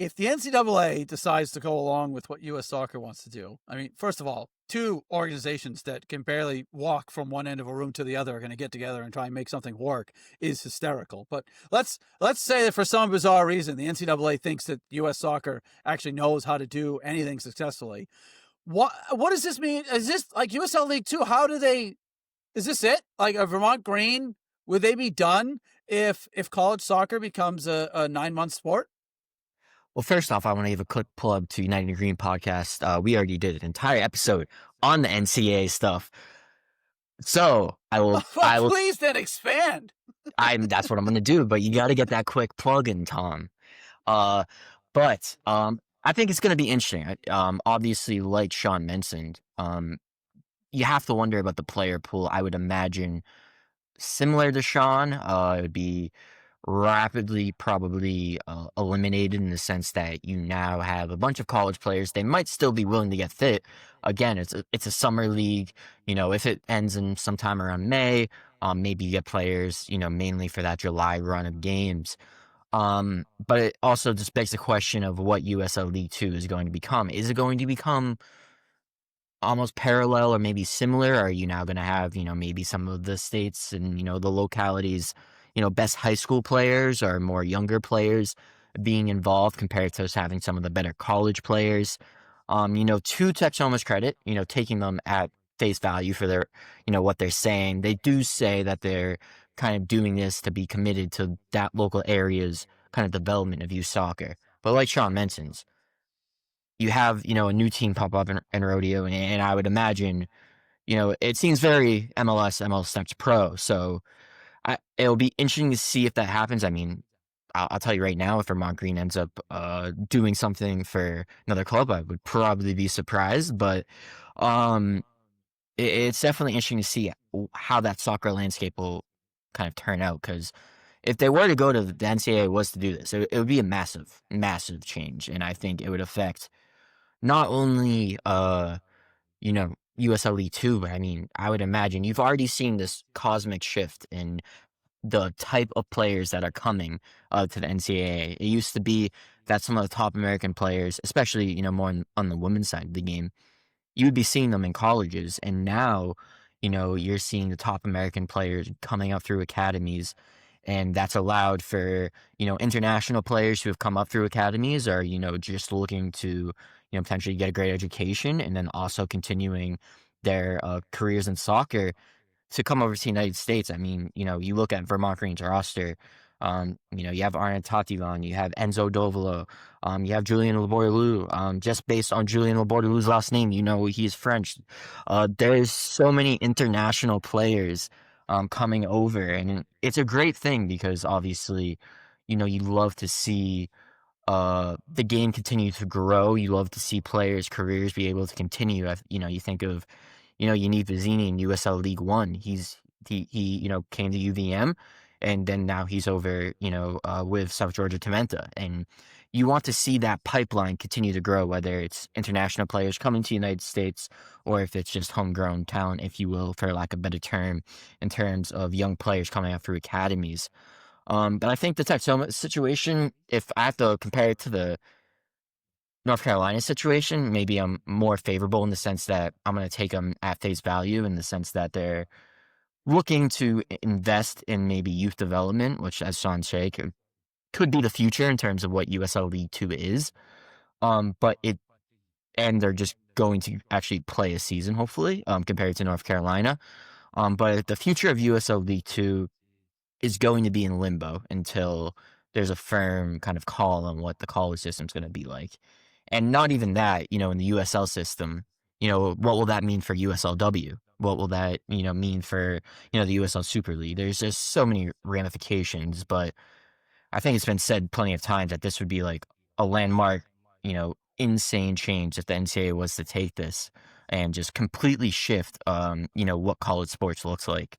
if the NCAA decides to go along with what U.S. Soccer wants to do, I mean, first of all, two organizations that can barely walk from one end of a room to the other are going to get together and try and make something work is hysterical. But let's say that for some bizarre reason, the NCAA thinks that U.S. Soccer actually knows how to do anything successfully. What does this mean? Is this like USL League Two? How do they? Is this it? Like a Vermont Green? Would they be done if college soccer becomes a 9-month sport? Well, first off, I want to give a quick plug to United Green podcast. We already did an entire episode on the NCAA stuff. So Well, please then expand. that's what I'm going to do, but you got to get that quick plug in, Tom. But I think it's going to be interesting. Obviously, like Sean mentioned, you have to wonder about the player pool. I would imagine similar to Sean, it would be rapidly probably eliminated in the sense that you now have a bunch of college players. They might still be willing to get fit. Again, it's a summer league. If it ends in sometime around May, maybe you get players, mainly for that July run of games. But it also just begs the question of what USL League Two is going to become. Is it going to become almost parallel or maybe similar? Are you now going to have, maybe some of the states and, the localities, best high school players or more younger players being involved compared to us having some of the better college players? To Texoma's credit, taking them at face value for their, what they're saying, they do say that they're kind of doing this to be committed to that local area's kind of development of youth soccer. But like Sean mentions, you have, a new team pop up in Rodeo, and I would imagine, it seems very MLS Next Pro. So it'll be interesting to see if that happens. I mean, I'll tell you right now, if Vermont Green ends up doing something for another club, I would probably be surprised. But it's definitely interesting to see how that soccer landscape will kind of turn out. Because if they were to go to the NCAA was to do this, it would be a massive, massive change. And I think it would affect not only, USL League Two, but I mean, I would imagine you've already seen this cosmic shift in the type of players that are coming to the NCAA. It used to be that some of the top American players, especially, more on the women's side of the game, you would be seeing them in colleges. And now, you're seeing the top American players coming up through academies. And that's allowed for, international players who have come up through academies or, just looking to, potentially get a great education and then also continuing their careers in soccer to come over to the United States. I mean, you look at Vermont Green's roster, you have Arne Tativan, you have Enzo Dovolo, you have Julien Labordelou. Just based on Julien Labordelou's last name, he's French. There's so many international players coming over, and it's a great thing because obviously, you love to see the game continue to grow. You love to see players' careers be able to continue. You think of, Yaniv Vazini in USL League One. He came to UVM, and then now he's over, with South Georgia Tementa. And you want to see that pipeline continue to grow, whether it's international players coming to the United States or if it's just homegrown talent, if you will, for lack of a better term, in terms of young players coming out through academies. But I think the Texoma situation, if I have to compare it to the North Carolina situation, maybe I'm more favorable in the sense that I'm going to take them at face value in the sense that they're looking to invest in maybe youth development, which, as Sean said, could be the future in terms of what USL League Two is. And they're just going to actually play a season, hopefully, compared to North Carolina. But the future of USL League Two is going to be in limbo until there's a firm kind of call on what the college system is going to be like. And not even that, in the USL system, what will that mean for USLW? What will that, mean for, the USL Super League? There's just so many ramifications, but I think it's been said plenty of times that this would be like a landmark, insane change if the NCAA was to take this and just completely shift, what college sports looks like.